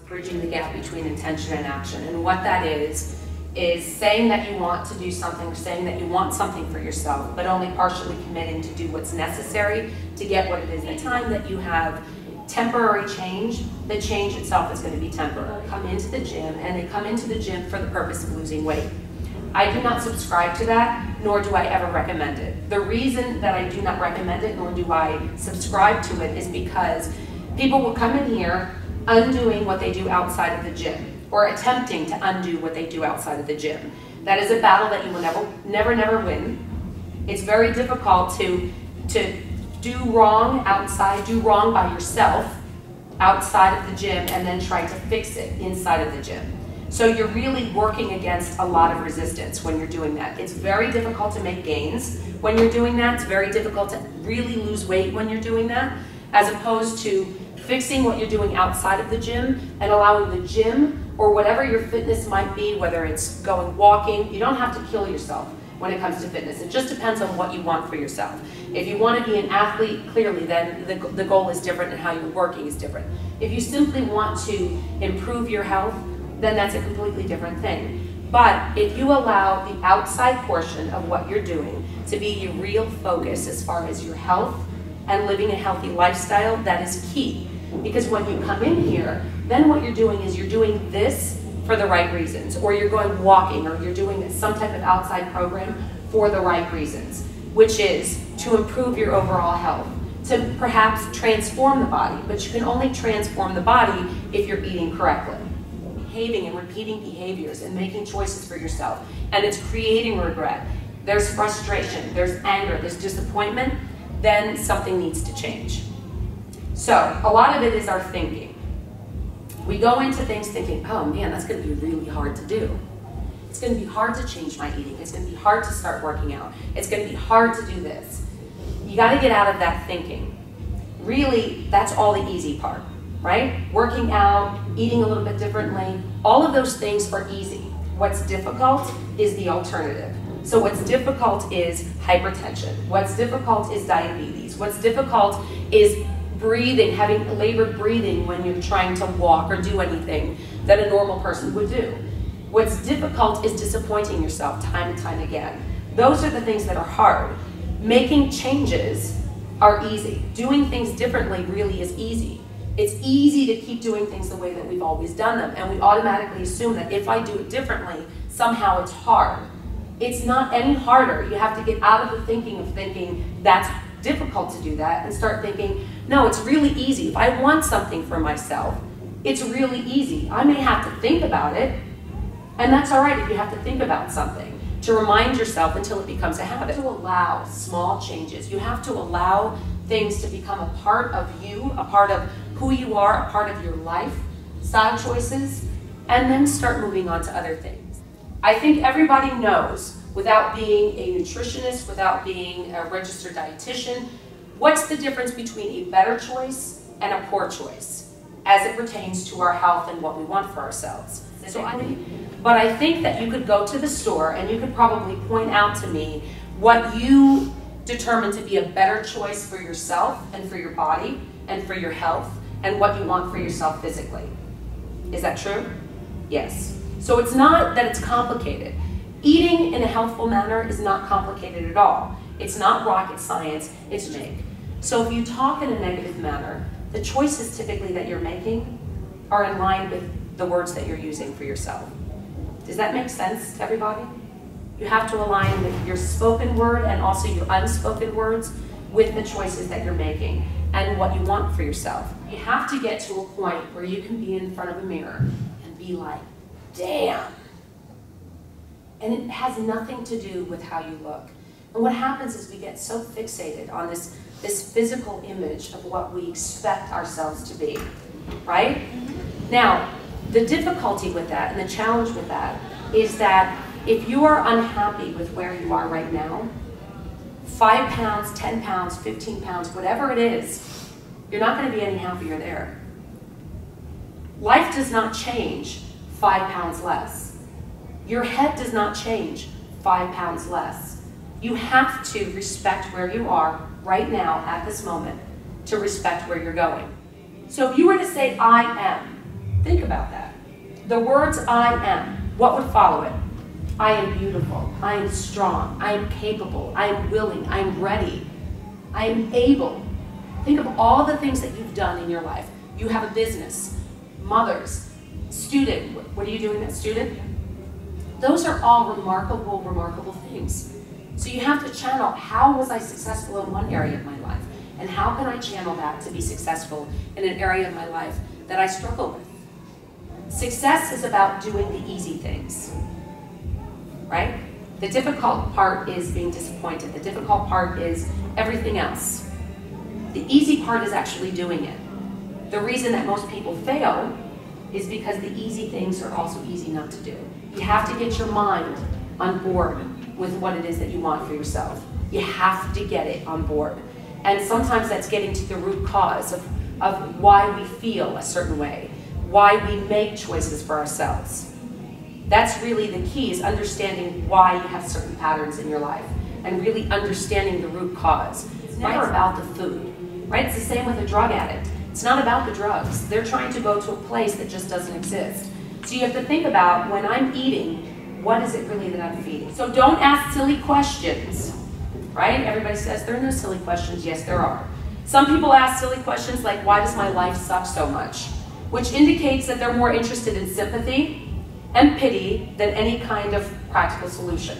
bridging the gap between intention and action. And what that is saying that you want to do something, saying that you want something for yourself, but only partially committing to do what's necessary to get what it is. The time that you have temporary change, the change itself is going to be temporary. Come into the gym, and they come into the gym for the purpose of losing weight. I do not subscribe to that, nor do I ever recommend it. The reason that I do not recommend it, nor do I subscribe to it, is because people will come in here undoing what they do outside of the gym, or attempting to undo what they do outside of the gym. That is a battle that you will never win. It's very difficult to do wrong outside, do wrong by yourself outside of the gym, and then try to fix it inside of the gym. So you're really working against a lot of resistance when you're doing that. It's very difficult to make gains when you're doing that. It's very difficult to really lose weight when you're doing that, as opposed to fixing what you're doing outside of the gym and allowing the gym, or whatever your fitness might be, whether it's going walking. You don't have to kill yourself when it comes to fitness. It just depends on what you want for yourself. If you want to be an athlete, clearly then the goal is different and how you're working is different. If you simply want to improve your health, then that's a completely different thing. But if you allow the outside portion of what you're doing to be your real focus as far as your health and living a healthy lifestyle, that is key. Because when you come in here, then what you're doing is you're doing this for the right reasons, or you're going walking, or you're doing some type of outside program for the right reasons, which is to improve your overall health, to perhaps transform the body, but you can only transform the body if you're eating correctly. Behaving and repeating behaviors and making choices for yourself, and it's creating regret. There's frustration, there's anger, there's disappointment, then something needs to change. So a lot of it is our thinking. We go into things thinking, oh man, that's going to be really hard to do. It's going to be hard to change my eating. It's going to be hard to start working out. It's going to be hard to do this. You got to get out of that thinking. Really, that's all the easy part, right? Working out, eating a little bit differently, all of those things are easy. What's difficult is the alternative. So what's difficult is hypertension. What's difficult is diabetes. What's difficult is breathing, having labored breathing when you're trying to walk or do anything that a normal person would do. What's difficult is disappointing yourself time and time again. Those are the things that are hard. Making changes are easy. Doing things differently really is easy. It's easy to keep doing things the way that we've always done them, and we automatically assume that if I do it differently, somehow it's hard. It's not any harder. You have to get out of the thinking of thinking that's difficult to do that and start thinking, no, it's really easy. If I want something for myself, it's really easy. I may have to think about it, and that's all right if you have to think about something, to remind yourself until it becomes a habit. To allow small changes. You have to allow things to become a part of you, a part of who you are, a part of your life, style choices, and then start moving on to other things. I think everybody knows, without being a nutritionist, without being a registered dietitian, what's the difference between a better choice and a poor choice as it pertains to our health and what we want for ourselves. But I think that you could go to the store and you could probably point out to me what you determine to be a better choice for yourself and for your body and for your health and what you want for yourself physically. Is that true? Yes. So it's not that it's complicated. Eating in a healthful manner is not complicated at all. It's not rocket science, it's make. So if you talk in a negative manner, the choices typically that you're making are in line with the words that you're using for yourself. Does that make sense to everybody? You have to align with your spoken word and also your unspoken words with the choices that you're making and what you want for yourself. You have to get to a point where you can be in front of a mirror and be like, damn. And it has nothing to do with how you look. And what happens is we get so fixated on this physical image of what we expect ourselves to be, right? Now, the difficulty with that and the challenge with that is that if you are unhappy with where you are right now, 5 pounds, 10 pounds, 15 pounds, whatever it is, you're not going to be any happier there. Life does not change 5 pounds less. Your head does not change 5 pounds less. You have to respect where you are right now at this moment to respect where you're going. So if you were to say, I am, Think about that. The words I am, what would follow it? I am beautiful, I am strong, I am capable, I am willing, I am ready, I am able. Think of all the things that you've done in your life. You have a business, mothers, student. What are you doing as student? Those are all remarkable, remarkable things. So you have to channel, how was I successful in one area of my life? And how can I channel that to be successful in an area of my life that I struggle with? Success is about doing the easy things, right? The difficult part is being disappointed. The difficult part is everything else. The easy part is actually doing it. The reason that most people fail is because the easy things are also easy not to do. You have to get your mind on board with what it is that you want for yourself. You have to get it on board. And sometimes that's getting to the root cause of why we feel a certain way, why we make choices for ourselves. That's really the key, is understanding why you have certain patterns in your life and really understanding the root cause. It's never about the food, right? It's the same with a drug addict. It's not about the drugs. They're trying to go to a place that just doesn't exist. So you have to think about, when I'm eating, what is it really that I'm feeding? So don't ask silly questions, right? Everybody says there are no silly questions. Yes, there are. Some people ask silly questions like, why does my life suck so much? Which indicates that they're more interested in sympathy and pity than any kind of practical solution.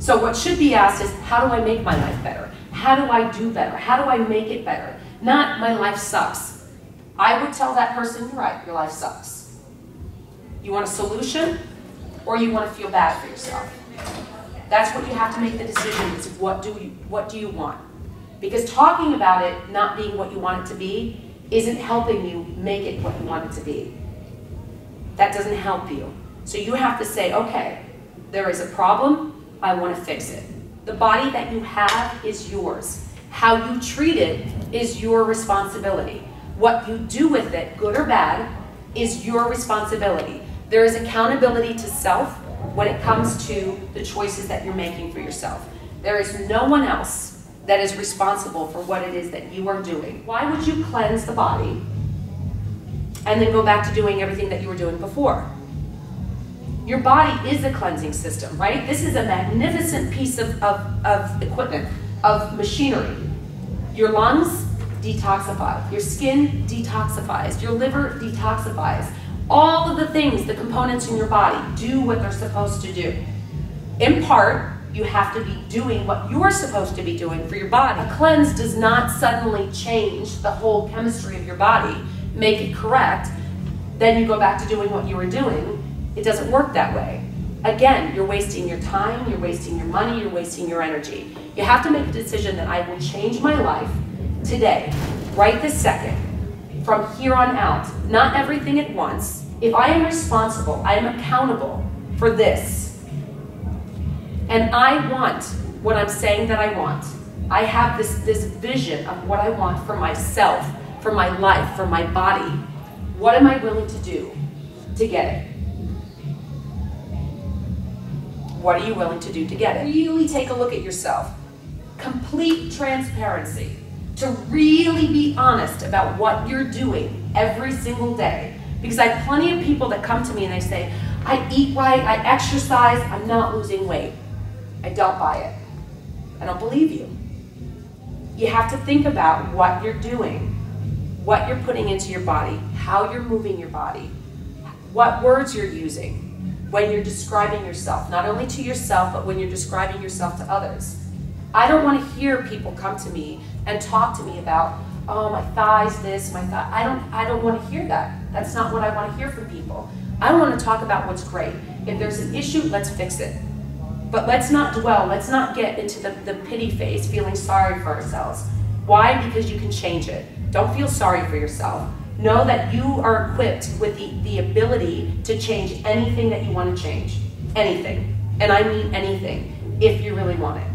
So what should be asked is, how do I make my life better? How do I do better? How do I make it better? Not, my life sucks. I would tell that person, you're right, your life sucks. You want a solution, or you want to feel bad for yourself? That's what you have to make the decision, is what do you want? Because talking about it not being what you want it to be isn't helping you make it what you want it to be. That doesn't help you. So you have to say, okay, there is a problem, I want to fix it. The body that you have is yours. How you treat it is your responsibility. What you do with it, good or bad, is your responsibility. There is accountability to self when it comes to the choices that you're making for yourself. There is no one else that is responsible for what it is that you are doing. Why would you cleanse the body and then go back to doing everything that you were doing before? Your body is a cleansing system, right? This is a magnificent piece of equipment, of machinery. Your lungs detoxify, your skin detoxifies, your liver detoxifies. All of the things, the components in your body, do what they're supposed to do. In part, you have to be doing what you're supposed to be doing for your body. A cleanse does not suddenly change the whole chemistry of your body, make it correct, then you go back to doing what you were doing. It doesn't work that way. Again, you're wasting your time, you're wasting your money, you're wasting your energy. You have to make a decision that I will change my life today, right this second, from here on out. Not everything at once. If I am responsible, I am accountable for this, and I want what I'm saying that I want. I have this vision of what I want for myself, for my life, for my body. What am I willing to do to get it? What are you willing to do to get it? Really take a look at yourself. Complete transparency. To really be honest about what you're doing every single day. Because I have plenty of people that come to me and they say, I eat right, I exercise, I'm not losing weight. I don't buy it. I don't believe you. You have to think about what you're doing, what you're putting into your body, how you're moving your body, what words you're using when you're describing yourself, not only to yourself, but when you're describing yourself to others. I don't want to hear people come to me and talk to me about, oh, my thighs this, my thigh. I don't want to hear that. That's not what I want to hear from people. I want to talk about what's great. If there's an issue, let's fix it. But let's not dwell, let's not get into the pity phase, feeling sorry for ourselves. Why? Because you can change it. Don't feel sorry for yourself. Know that you are equipped with the ability to change anything that you want to change. Anything. And I mean anything, if you really want it.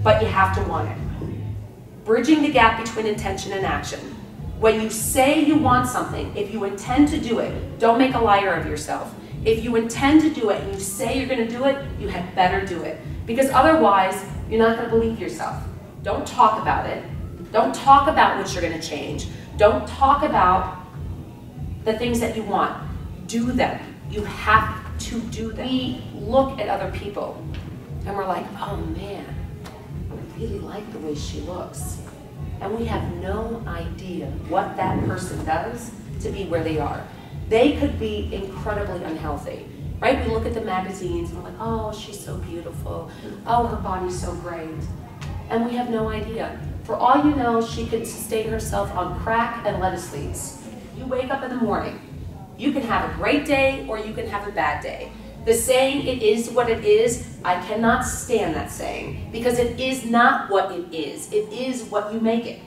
But you have to want it. Bridging the gap between intention and action. When you say you want something, if you intend to do it, don't make a liar of yourself. If you intend to do it and you say you're going to do it, you had better do it. Because otherwise, you're not going to believe yourself. Don't talk about it. Don't talk about what you're going to change. Don't talk about the things that you want, do them. You have to do them. We look at other people and we're like, oh man, I really like the way she looks. And we have no idea what that person does to be where they are. They could be incredibly unhealthy, right? We look at the magazines and we're like, oh, she's so beautiful. Oh, her body's so great. And we have no idea. For all you know, she could sustain herself on crack and lettuce leaves. You wake up in the morning. You can have a great day or you can have a bad day. The saying, it is what it is, I cannot stand that saying because it is not what it is. It is what you make it.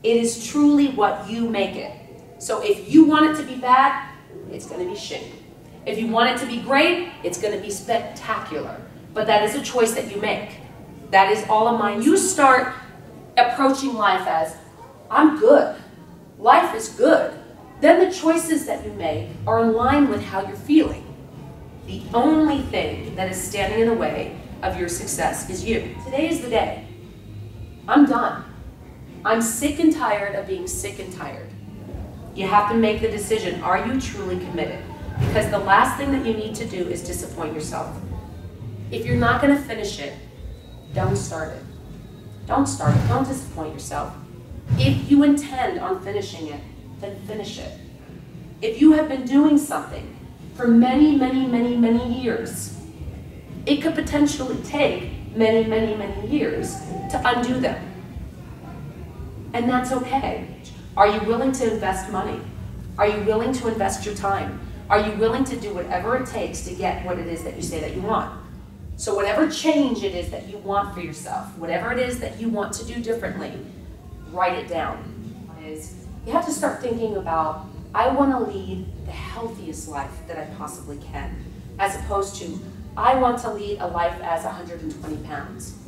It is truly what you make it. So if you want it to be bad, it's going to be shitty. If you want it to be great, it's going to be spectacular. But that is a choice that you make. That is all of mine. You start approaching life as, I'm good. Life is good. Then the choices that you make are in line with how you're feeling. The only thing that is standing in the way of your success is you. Today is the day. I'm done. I'm sick and tired of being sick and tired. You have to make the decision, are you truly committed? Because the last thing that you need to do is disappoint yourself. If you're not going to finish it, don't start it. Don't start it. Don't disappoint yourself. If you intend on finishing it, then finish it. If you have been doing something for many, many, many, many years, it could potentially take many, many, many years to undo them. And that's okay. Are you willing to invest money? Are you willing to invest your time? Are you willing to do whatever it takes to get what it is that you say that you want? So whatever change it is that you want for yourself, whatever it is that you want to do differently, write it down. You have to start thinking about, I want to lead the healthiest life that I possibly can, as opposed to, I want to lead a life as 120 pounds.